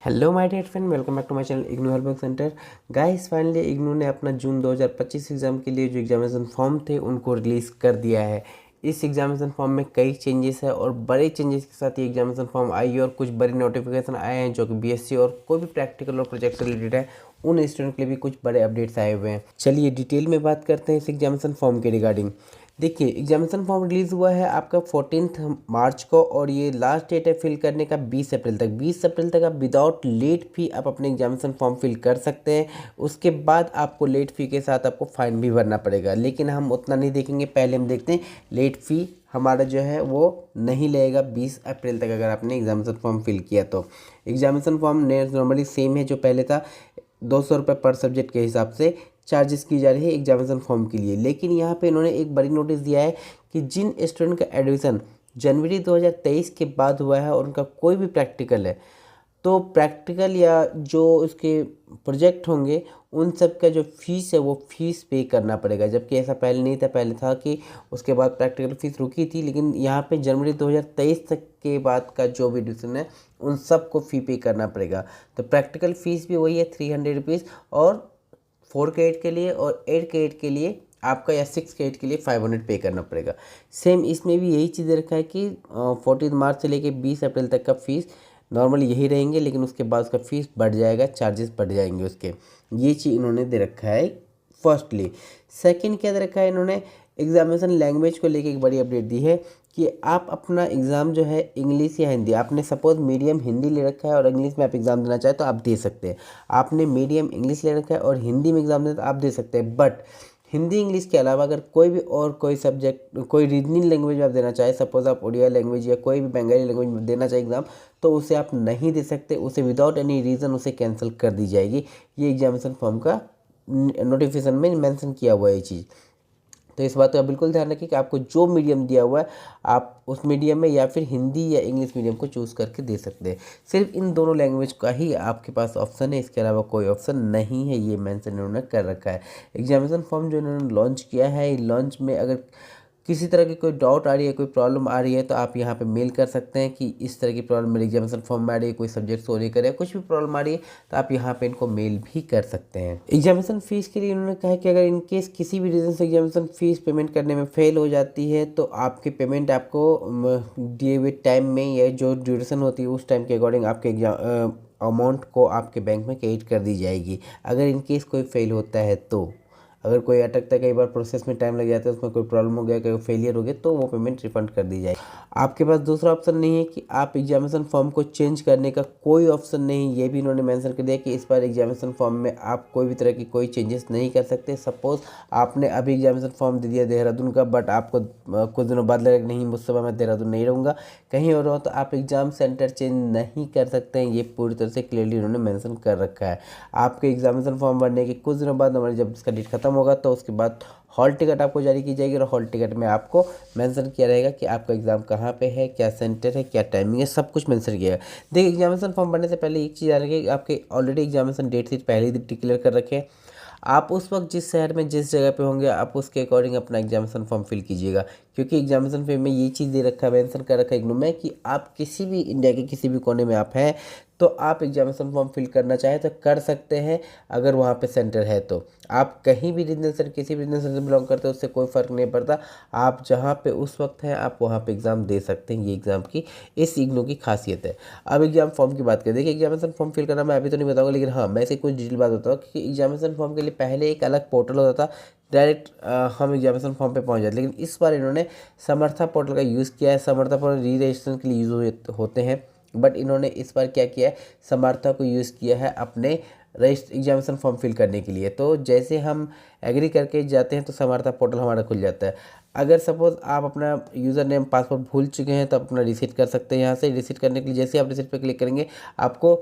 Hello my dear friend, welcome back to my channel IGNOU help centre. Guys, finally IGNOU ने अपना जून 2025 exam के लिए जो एग्जामिनेशन फॉर्म थे उनको रिलीज़ कर दिया है। इस एग्जामिनेशन फॉर्म में कई चेंजेस है और बड़े चेंजेस के साथ ये एग्जामिनेशन फॉर्म आई है और कुछ बड़ी नोटिफिकेशन आए हैं जो कि बीएससी और कोई भी प्रैक्टिकल और प्रोजेक्ट से रिलेटेड है उन स्टूडेंट के लिए भी कुछ बड़े अपडेट्स आए हुए हैं। चलिए डिटेल में बात करते हैं इस एग्जामिनेशन फॉर्म के रिगार्डिंग। देखिए, एग्जामिनेशन फॉर्म रिलीज़ हुआ है आपका 14 मार्च को और ये लास्ट डेट है फिल करने का 20 अप्रैल तक। 20 अप्रैल तक आप विदाउट लेट फी आप अपने एग्जामिनेशन फॉर्म फिल कर सकते हैं। उसके बाद आपको लेट फ़ी के साथ आपको फ़ाइन भी भरना पड़ेगा, लेकिन हम उतना नहीं देखेंगे। पहले हम देखते हैं लेट फ़ी हमारा जो है वो नहीं लगेगा 20 अप्रैल तक अगर आपने एग्जामिनेशन फॉर्म फिल किया तो। एग्जामिनेशन फॉर्म नॉर्मली सेम है जो पहले था, 200 रुपये पर सब्जेक्ट के हिसाब से चार्जेस की जा रही है एग्जामिनेशन फॉर्म के लिए। लेकिन यहाँ पे इन्होंने एक बड़ी नोटिस दिया है कि जिन स्टूडेंट का एडमिशन जनवरी 2023 के बाद हुआ है और उनका कोई भी प्रैक्टिकल है, तो प्रैक्टिकल या जो उसके प्रोजेक्ट होंगे उन सब का जो फीस है वो फीस पे करना पड़ेगा। जबकि ऐसा पहले नहीं था, पहले था कि उसके बाद प्रैक्टिकल फीस रुकी थी, लेकिन यहाँ पे जनवरी 2023 तक के बाद का जो भी एडमिशन है उन सब को फ़ी पे करना पड़ेगा। तो प्रैक्टिकल फ़ीस भी वही है 300 रुपीज़, और 4 क्रेडिट के लिए और 8 क्रेडिट के लिए आपका या 6 क्रेडिट के लिए 500 पे करना पड़ेगा। सेम इसमें भी यही चीज़ रखा है कि 14 मार्च से लेके 20 अप्रैल तक का फ़ीस नॉर्मली यही रहेंगे, लेकिन उसके बाद उसका फ़ीस बढ़ जाएगा, चार्जेस बढ़ जाएंगे उसके। ये चीज़ इन्होंने दे रखा है फर्स्टली। सेकंड क्या दे रखा है इन्होंने, एग्जामिनेशन लैंग्वेज को लेके एक बड़ी अपडेट दी है कि आप अपना एग्ज़ाम जो है इंग्लिश या हिंदी, आपने सपोज मीडियम हिंदी ले रखा है और इंग्लिश में आप एग्ज़ाम देना चाहे तो आप दे सकते हैं। आपने मीडियम इंग्लिश ले रखा है और हिंदी में एग्ज़ाम देना तो आप दे सकते हैं, बट हिंदी इंग्लिश के अलावा अगर कोई भी और कोई सब्जेक्ट, कोई रीजनिंग लैंग्वेज में आप देना चाहे, सपोज आप उड़िया लैंग्वेज या कोई भी बंगाली लैंग्वेज में देना चाहे एग्ज़ाम, तो उसे आप नहीं दे सकते। उसे विदाउट एनी रीज़न उसे कैंसिल कर दी जाएगी। ये एग्जामिनेशन फॉर्म का नोटिफिकेशन में मेंशन किया हुआ है ये चीज़। तो इस बात का बिल्कुल ध्यान रखिए कि आपको जो मीडियम दिया हुआ है आप उस मीडियम में या फिर हिंदी या इंग्लिश मीडियम को चूज़ करके दे सकते हैं। सिर्फ इन दोनों लैंग्वेज का ही आपके पास ऑप्शन है, इसके अलावा कोई ऑप्शन नहीं है। ये मेंशन इन्होंने कर रखा है। एग्जामिनेशन फॉर्म जो इन्होंने लॉन्च किया है, लॉन्च में अगर किसी तरह की कोई डाउट आ रही है, कोई प्रॉब्लम आ रही है, तो आप यहाँ पे मेल कर सकते हैं कि इस तरह की प्रॉब्लम मेरे एग्जामिनेशन फॉर्म में आ रही है, कोई सब्जेक्ट सो नहीं करे, कुछ भी प्रॉब्लम आ रही है, तो आप यहाँ पे इनको मेल भी कर सकते हैं। एग्जामिनेशन फीस के लिए इन्होंने कहा है कि अगर इनकेस किसी भी रीज़न से एग्जामिनेशन फीस पेमेंट करने में फेल हो जाती है तो आपकी पेमेंट आपको दिए हुए टाइम में या जो ड्यूरेशन होती है उस टाइम के अकॉर्डिंग आपके एग्जाम अमाउंट को आपके बैंक में क्रेडिट कर दी जाएगी। अगर इनकेस कोई फेल होता है तो, अगर कोई अटकता है, कई बार प्रोसेस में टाइम लग जाता है, उसमें कोई प्रॉब्लम हो गया, कोई फेलियर हो गया, तो वो पेमेंट रिफंड कर दी जाएगी। आपके पास दूसरा ऑप्शन नहीं है कि आप एग्जामिनेशन फॉर्म को चेंज करने का कोई ऑप्शन नहीं। ये भी इन्होंने मेंशन कर दिया कि इस बार एग्जामिनेशन फॉर्म में आप कोई भी तरह की कोई चेंजेस नहीं कर सकते। सपोज आपने अभी एग्जामिनेशन फॉर्म दे दिया देहरादून का, बट आपको कुछ दिनों बाद लगा कि नहीं, मुझ समय मैं देहरादून नहीं रहूँगा, कहीं और हो, तो आप एग्ज़ाम सेंटर चेंज नहीं कर सकते हैं। ये पूरी तरह से क्लियरली इन्होंने मेंशन कर रखा है। आपके एग्जामिनेशन फॉर्म भरने के कुछ दिनों बाद, हमारी जब इसका डेट खत्म होगा, तो उसके बाद हॉल टिकट आपको जारी की जाएगी और हॉल टिकट में आपको मेंशन किया रहेगा कि आपका एग्ज़ाम कहाँ पे है, क्या सेंटर है, क्या टाइमिंग है, सब कुछ मेंशन किया है। देखिए, एग्जामिनेशन फॉर्म भरने से पहले एक चीज़ आ रही है कि आपके ऑलरेडी एग्जामिनेशन डेट थी, पहले ही डिक्लेयर कर रखे हैं। आप उस वक्त जिस शहर में जिस जगह पे होंगे आप उसके अकॉर्डिंग अपना एग्जामिनेशन फॉर्म फिल कीजिएगा, क्योंकि एग्जामिनेशन फॉर्म में ये चीज़ दे रखा है, मेंशन कर रखा है इग्नू में कि आप किसी भी इंडिया के किसी भी कोने में आप हैं तो आप एग्जामिनेशन फॉर्म फिल करना चाहें तो कर सकते हैं। अगर वहाँ पे सेंटर है तो आप कहीं भी रीजनल सेंटर, किसी भी रीजनल सेंटर बिलोंग करते हैं, उससे कोई फ़र्क नहीं पड़ता। आप जहाँ पे उस वक्त हैं आप वहाँ पे एग्ज़ाम दे सकते हैं। ये एग्ज़ाम की इस इग्नू की खासियत है। अब एग्जाम फॉर्म की बात करें, देखिए एग्जामिनेशन फॉर्म फिल करना मैं अभी तो नहीं बताऊँगा, लेकिन हाँ मैं इसे कुछ डिटेल बात बताऊँ कि एग्जामिनेशन फॉर्म के लिए पहले एक अलग पोर्टल होता था, डायरेक्ट हम एग्जामिनेशन फॉर्म पे पहुंच जाते, लेकिन इस बार इन्होंने समर्था पोर्टल का यूज़ किया है। समर्था पोर्टल री रजिस्ट्रेशन के लिए यूज़ होते हैं, बट इन्होंने इस बार क्या किया है, समर्था को यूज़ किया है अपने एग्जामिनेशन फॉर्म फिल करने के लिए। तो जैसे हम एग्री करके जाते हैं तो समर्था पोर्टल हमारा खुल जाता है। अगर सपोज़ आप अपना यूज़र नेम पासवर्ड भूल चुके हैं तो आप अपना रीसेट कर सकते हैं। यहाँ से रीसेट करने के लिए जैसे आप रीसेट पर क्लिक करेंगे आपको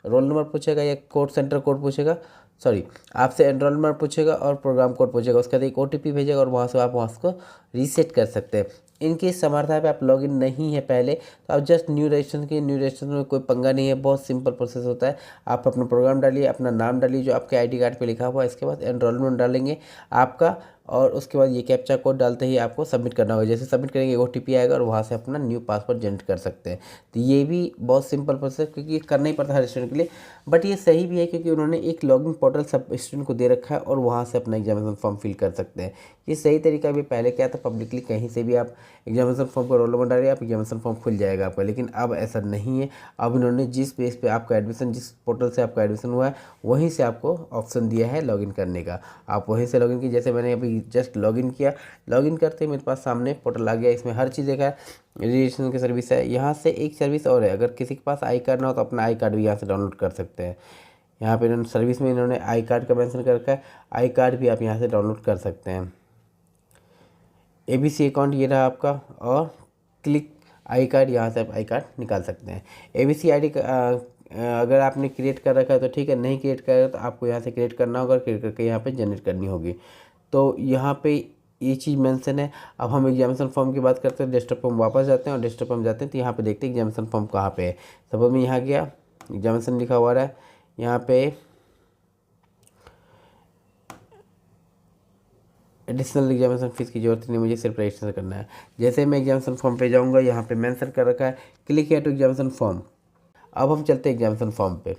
रोल नंबर पूछेगा या कोड सेंटर कोड पूछेगा, सॉरी आपसे एनरोलमेंट पूछेगा और प्रोग्राम कोड पूछेगा, उसके बाद एक ओटीपी भेजेगा और वहाँ से आप वहाँ उसको रीसेट कर सकते हैं। इनकेस समर्था पे आप लॉगिन नहीं है पहले तो आप जस्ट न्यू रजिस्ट्रेशन की, न्यू रजिस्ट्रेशन में कोई पंगा नहीं है, बहुत सिंपल प्रोसेस होता है। आप अपना प्रोग्राम डालिए, अपना नाम डालिए जो आपके आईडी कार्ड पे लिखा हुआ है, इसके बाद एनरोलमेंट डालेंगे आपका, और उसके बाद ये कैप्चा कोड डालते ही आपको सबमिट करना होगा। जैसे सबमिट करेंगे OTP आएगा और वहाँ से अपना न्यू पासवर्ड जनरेट कर सकते हैं। तो ये भी बहुत सिंपल प्रोसेस, क्योंकि करना ही पड़ता है हर स्टूडेंट के लिए, बट ये सही भी है क्योंकि उन्होंने एक लॉगिन पोर्टल सब स्टूडेंट को दे रखा है और वहाँ से अपना एग्जामिनेशन फॉर्म फिल कर सकते हैं। ये सही तरीका भी। पहले क्या था, पब्लिकली कहीं से भी आप एग्जामिनेशन फॉर्म का रोल नंबर डालिए, आप एग्जामिनेशन फॉर्म खुल जाएगा आपका, लेकिन अब ऐसा नहीं है। अब इन्होंने जिस पेज पे आपका एडमिशन, जिस पोर्टल से आपका एडमिशन हुआ है वहीं से आपको ऑप्शन दिया है लॉगिन करने का। आप वहीं से लॉगिन कीजिए। जैसे मैंने अभी जस्ट लॉगिन किया, लॉगिन करते मेरे पास सामने पोर्टल आ गया। इसमें हर चीज़ देखा है, रजिस्ट्रेशन की सर्विस है। यहाँ से एक सर्विस और है, अगर किसी के पास आई कार्ड ना हो तो अपना आई कार्ड भी यहाँ से डाउनलोड कर सकते हैं। यहाँ पे इन्होंने सर्विस में इन्होंने आई कार्ड का मेंशन कर रखा है, आई कार्ड भी आप यहाँ से डाउनलोड कर सकते हैं। ABC अकाउंट ये रहा आपका, और क्लिक आई कार्ड, यहाँ से आप आई कार्ड निकाल सकते हैं। ABC ID अगर आपने क्रिएट कर रखा है तो ठीक है, नहीं क्रिएट कर रहा तो आपको यहाँ से क्रिएट करना होगा, क्रिएट करके यहाँ पे जनरेट करनी होगी। तो यहाँ पे ये चीज़ मेंशन है। अब हम एग्जामिनेशन फॉर्म की बात करते हैं, डेस्कटॉप पर हम वापस जाते हैं और डेस्कटॉप पर हम जाते हैं तो यहाँ पे देखते हैं एग्जामिनेशन फॉर्म कहाँ पे है। सपोज मैं यहाँ गया, एग्जामिनेशन लिखा हुआ है यहाँ पे, एडिशनल एग्जामिनेशन फीस की जरूरत नहीं, मुझे सिर्फ रजिस्टर करना है। जैसे मैं एग्जामिनेशन फॉर्म पे जाऊँगा, यहाँ पे मेंशन कर रखा है click here to examination form. अब हम चलते हैं एग्जामिनेशन फॉर्म पे।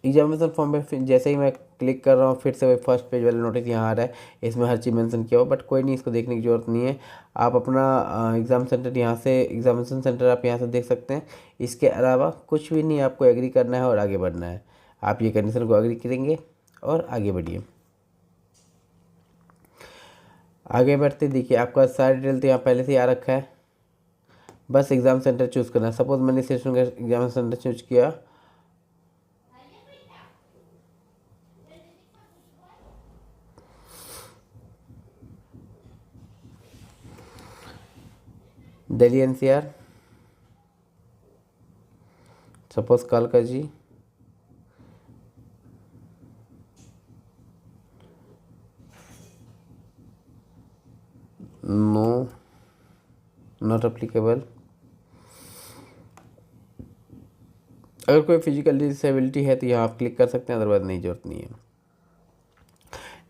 एग्जामिनेशन फॉर्म पे फिर जैसे ही मैं क्लिक कर रहा हूँ, फिर से वही फर्स्ट पेज वाला नोटिस यहाँ आ रहा है। इसमें हर चीज़ मेंशन किया हुआ, बट कोई नहीं, इसको देखने की ज़रूरत नहीं है। आप अपना एग्ज़ाम सेंटर यहाँ से, एग्जामिनेशन सेंटर आप यहाँ से देख सकते हैं। इसके अलावा कुछ भी नहीं, आपको एग्री करना है और आगे बढ़ना है। आप ये कंडीशन को एग्री करेंगे और आगे बढ़िए। आगे बढ़ते देखिए, आपका सारा डिटेल तो यहाँ पहले से ही आ रखा है, बस एग्ज़ाम सेंटर चूज़ करना है। सपोज मैंने सेशन का एग्जाम सेंटर चूज किया, दिल्ली NCR, सपोज कालका जी, नो, नॉट अप्लीकेबल। अगर कोई फिजिकल डिसेबिलिटी है तो यहाँ आप क्लिक कर सकते हैं, अदरवाइज नहीं, जरूरत नहीं है।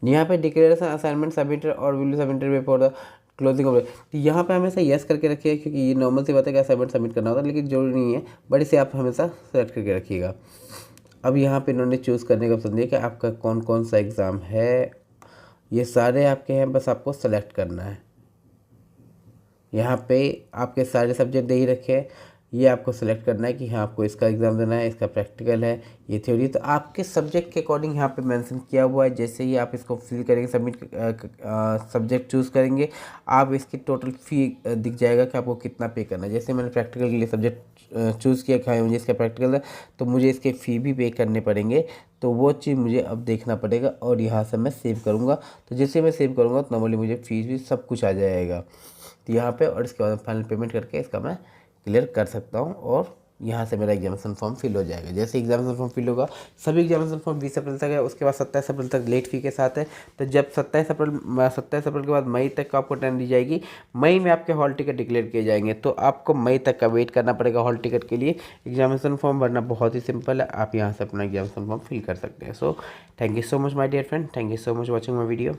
यहाँ पे डिक्लेरेशन असाइनमेंट सबमिटेड और will submitted before the closing of, तो यहाँ पे हमेशा यस करके रखिएगा, क्योंकि ये नॉर्मल सी बात है कि असाइनमेंट सबमिट करना होता है, लेकिन जरूरी नहीं है, बट इसे आप हमेशा सेलेक्ट करके रखिएगा। अब यहाँ पे इन्होंने चूज़ करने का ऑप्शन दिया कि आपका कौन कौन सा एग्ज़ाम है। ये सारे आपके हैं, बस आपको सेलेक्ट करना है। यहाँ पे आपके सारे सब्जेक्ट दे ही रखे हैं, ये आपको सेलेक्ट करना है कि हाँ आपको इसका एग्ज़ाम देना है, इसका प्रैक्टिकल है, ये थ्योरी। तो आपके सब्जेक्ट के अकॉर्डिंग यहाँ पे मेंशन किया हुआ है। जैसे ही आप इसको फिल करेंगे, सबमिट सब्जेक्ट चूज़ करेंगे, आप इसकी टोटल फ़ी दिख जाएगा कि आपको कितना पे करना है। जैसे मैंने प्रैक्टिकल के लिए सब्जेक्ट चूज़ किया कि हाँ मुझे इसका प्रैक्टिकल है, तो मुझे इसके फ़ी भी पे करने पड़ेंगे। तो वो चीज़ मुझे अब देखना पड़ेगा और यहाँ से मैं सेव करूँगा। तो जैसे मैं सेव करूँगा तो नॉर्मली मुझे फीस भी सब कुछ आ जाएगा तो यहाँ पे, और इसके बाद फाइनल पेमेंट करके इसका मैं क्लियर कर सकता हूँ और यहाँ से मेरा एग्जामिनेशन फॉर्म फिल हो जाएगा। जैसे एग्जामिनेशन फॉर्म फिल होगा, सभी एग्जामिनेशन फॉर्म 20 अप्रैल तक है, उसके बाद 27 अप्रैल तक लेट फी के साथ है। तो जब 27 अप्रैल के बाद मई तक आपको टाइम दी जाएगी, मई में आपके हॉल टिकट डिक्लेयर किए जाएंगे। तो आपको मई तक का वेट करना पड़ेगा हॉल टिकट के लिए। एग्जामिनेशन फॉर्म भरना बहुत ही सिंपल है, आप यहाँ से अपना एग्जामिनेशन फॉर्म फिल कर सकते हैं। So thank you so much my dear friend, thank you so much watching my video.